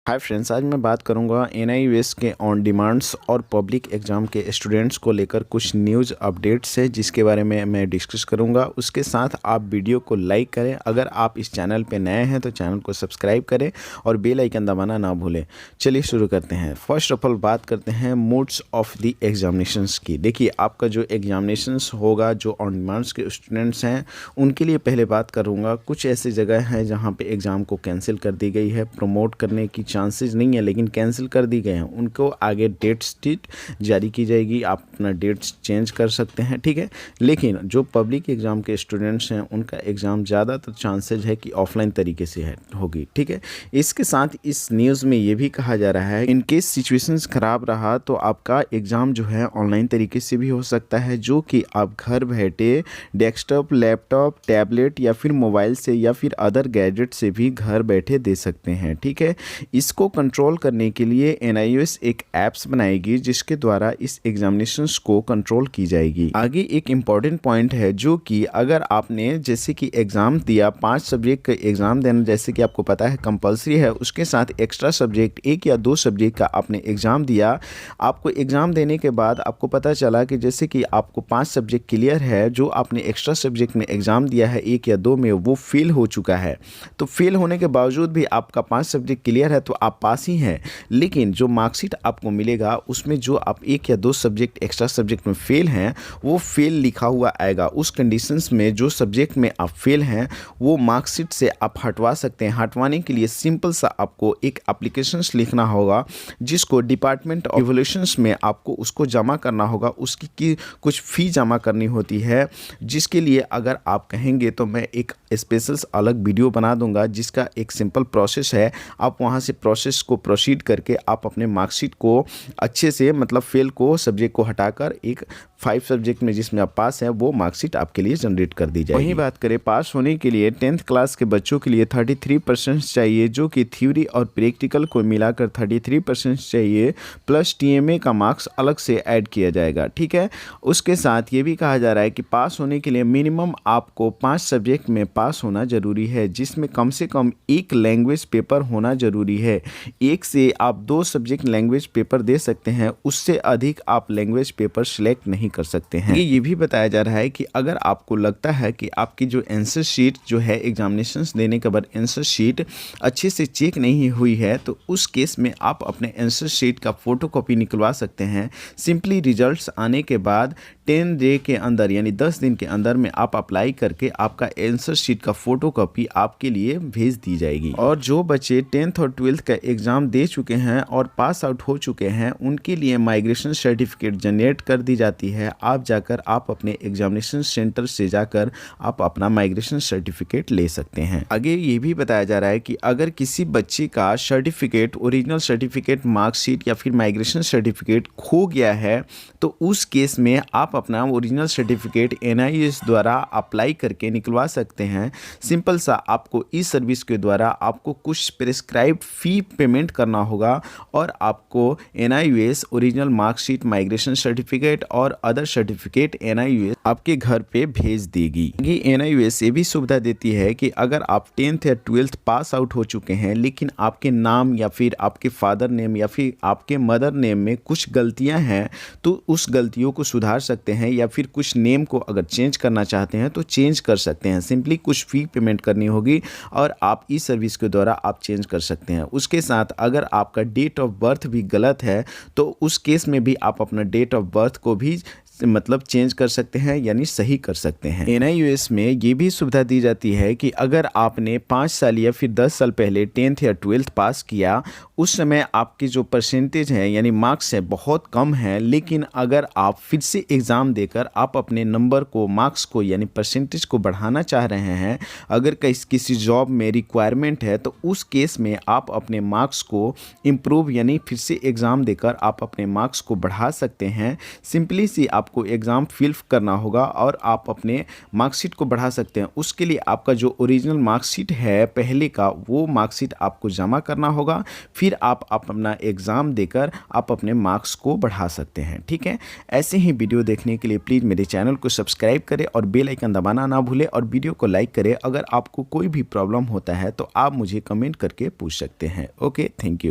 Hi friends, आज मैं बात करूंगा एनआईयूएस के ऑन डिमांड्स और पब्लिक एग्ज़ाम के स्टूडेंट्स को लेकर कुछ न्यूज़ अपडेट्स है जिसके बारे में मैं डिस्कस करूंगा। उसके साथ आप वीडियो को लाइक करें। अगर आप इस चैनल पे नए हैं तो चैनल को सब्सक्राइब करें और बेल आइकन दबाना ना भूलें। चलिए शुरू करते हैं। फर्स्ट ऑफ ऑल बात करते हैं मोड्स ऑफ द एग्जामिनेशंस की। देखिए, आपका जो एग्जामिनेशंस होगा, जो ऑन डिमांड्स के स्टूडेंट्स हैं उनके लिए पहले बात करूँगा। कुछ ऐसी जगह हैं जहाँ पर एग्ज़ाम को कैंसिल कर दी गई है, प्रमोट करने की चांसेस नहीं है लेकिन कैंसिल कर दी गए हैं। उनको आगे डेट शीट जारी की जाएगी, आप अपना डेट्स चेंज कर सकते हैं, ठीक है। लेकिन जो पब्लिक एग्ज़ाम के स्टूडेंट्स हैं उनका एग्ज़ाम ज़्यादातर चांसेज है कि ऑफलाइन तरीके से होगी, ठीक है। इसके साथ इस न्यूज़ में ये भी कहा जा रहा है इन केस सिचुएशंस ख़राब रहा तो आपका एग्ज़ाम जो है ऑनलाइन तरीके से भी हो सकता है, जो कि आप घर बैठे डेस्कटॉप, लैपटॉप, टैबलेट या फिर मोबाइल से या फिर अदर गैजेट से भी घर बैठे दे सकते हैं, ठीक है। इसको कंट्रोल करने के लिए एनआईयूएस एक ऐप्स बनाएगी जिसके द्वारा इस एग्जामिनेशंस को कंट्रोल की जाएगी। आगे एक इम्पॉर्टेंट पॉइंट है जो कि अगर आपने जैसे कि एग्ज़ाम दिया, 5 सब्जेक्ट का एग्ज़ाम देना जैसे कि आपको पता है कंपलसरी है, उसके साथ एक्स्ट्रा सब्जेक्ट 1 या 2 सब्जेक्ट का आपने एग्ज़ाम दिया। आपको एग्ज़ाम देने के बाद आपको पता चला कि जैसे कि आपको 5 सब्जेक्ट क्लियर है, जो आपने एक्स्ट्रा सब्जेक्ट में एग्ज़ाम दिया है 1 या 2 में, वो फेल हो चुका है। तो फेल होने के बावजूद भी आपका 5 सब्जेक्ट क्लियर है तो आप पास ही हैं। लेकिन जो मार्कशीट आपको मिलेगा उसमें जो आप 1 या 2 सब्जेक्ट एक्स्ट्रा सब्जेक्ट में फेल हैं वो फेल लिखा हुआ आएगा। उस कंडीशंस में जो सब्जेक्ट में आप फेल हैं वो मार्कशीट से आप हटवा सकते हैं। हटवाने के लिए सिंपल सा आपको एक एप्लीकेशंस लिखना होगा जिसको डिपार्टमेंट ऑफ इवोल्यूशंस में आपको उसको जमा करना होगा। उसकी कुछ फ़ी जमा करनी होती है, जिसके लिए अगर आप कहेंगे तो मैं एक स्पेशल अलग वीडियो बना दूंगा जिसका एक सिंपल प्रोसेस है। आप वहाँ से प्रोसेस को प्रोसीड करके आप अपने मार्कशीट को अच्छे से मतलब फेल को सब्जेक्ट को हटाकर एक 5 सब्जेक्ट में जिसमें आप पास हैं वो मार्कशीट आपके लिए जनरेट कर दी जाएगी। वहीं बात करें पास होने के लिए 10th क्लास के बच्चों के लिए 33% चाहिए, जो कि थ्योरी और प्रैक्टिकल को मिलाकर 33% चाहिए, प्लस टीएमए का मार्क्स अलग से ऐड किया जाएगा, ठीक है। उसके साथ ये भी कहा जा रहा है कि पास होने के लिए मिनिमम आपको 5 सब्जेक्ट में पास होना ज़रूरी है, जिसमें कम से कम 1 लैंग्वेज पेपर होना ज़रूरी है। 1 से आप 2 सब्जेक्ट लैंग्वेज पेपर दे सकते हैं, उससे अधिक आप लैंग्वेज पेपर सिलेक्ट नहीं कर सकते हैं। ये भी बताया जा रहा है कि अगर आपको लगता है कि आपकी जो आंसर शीट जो है एग्जामिनेशंस देने के बाद आंसर शीट अच्छे से चेक नहीं हुई है तो उस केस में आप अपने आंसर शीट का फोटोकॉपी निकलवा सकते हैं। सिंपली रिजल्ट्स आने के बाद 10 डे के अंदर यानी 10 दिन के अंदर में आप अप्लाई करके आपका आंसर शीट का फोटोकॉपी आपके लिए भेज दी जाएगी। और जो बच्चे 10th और 12th का एग्ज़ाम दे चुके हैं और पास आउट हो चुके हैं उनके लिए माइग्रेशन सर्टिफिकेट जनरेट कर दी जाती है। आप जाकर आप अपने एग्जामिनेशन सेंटर से जाकर आप अपना माइग्रेशन सर्टिफिकेट ले सकते हैं। आगे ये भी बताया जा रहा है कि अगर किसी बच्चे का सर्टिफिकेट, ओरिजिनल सर्टिफिकेट, मार्कशीट या फिर माइग्रेशन सर्टिफिकेट खो गया है तो उस केस में आप अपना ओरिजिनल सर्टिफिकेट एनआईयूएस द्वारा अप्लाई करके निकलवा सकते हैं। सिंपल सा आपको इस सर्विस के द्वारा आपको कुछ प्रिस्क्राइब्ड फ़ी पेमेंट करना होगा और आपको NIUS original marksheet, migration certificate और अदर सर्टिफिकेट एनआईयूएस आपके घर पे भेज देगी। ये एनआईयूएस ये भी सुविधा देती है कि अगर आप 10th या 12th पास आउट हो चुके हैं लेकिन आपके नाम या फिर आपके फादर नेम या फिर आपके मदर नेम में कुछ गलतियां हैं तो उस गलतियों को सुधार सकते हैं, या फिर कुछ नेम को अगर चेंज करना चाहते हैं तो चेंज कर सकते हैं। सिंपली कुछ फ़ी पेमेंट करनी होगी और आप इस सर्विस के द्वारा आप चेंज कर सकते हैं। उसके साथ अगर आपका डेट ऑफ बर्थ भी गलत है तो उस केस में भी आप अपना डेट ऑफ बर्थ को भी मतलब चेंज कर सकते हैं यानी सही कर सकते हैं। एनआईयूएस में ये भी सुविधा दी जाती है कि अगर आपने 5 साल या फिर 10 साल पहले 10th या 12th पास किया, उस समय आपकी जो परसेंटेज है यानी मार्क्स है बहुत कम है, लेकिन अगर आप फिर से एग्ज़ाम देकर आप अपने नंबर को, मार्क्स को यानी परसेंटेज को बढ़ाना चाह रहे हैं, अगर किसी जॉब में रिक्वायरमेंट है तो उस केस में आप अपने मार्क्स को इम्प्रूव यानी फिर से एग्ज़ाम देकर आप अपने मार्क्स को बढ़ा सकते हैं। सिंपली सी आपको एग्ज़ाम फिल करना होगा और आप अपने मार्कशीट को बढ़ा सकते हैं। उसके लिए आपका जो ओरिजिनल मार्कशीट है पहले का वो मार्कशीट आपको जमा करना होगा, फिर आप अपना एग्ज़ाम देकर आप अपने मार्क्स को बढ़ा सकते हैं, ठीक है। ऐसे ही वीडियो देखने के लिए प्लीज़ मेरे चैनल को सब्सक्राइब करें और बेल आइकन दबाना ना भूलें और वीडियो को लाइक करें। अगर आपको कोई भी प्रॉब्लम होता है तो आप मुझे कमेंट करके पूछ सकते हैं। Okay, thank you.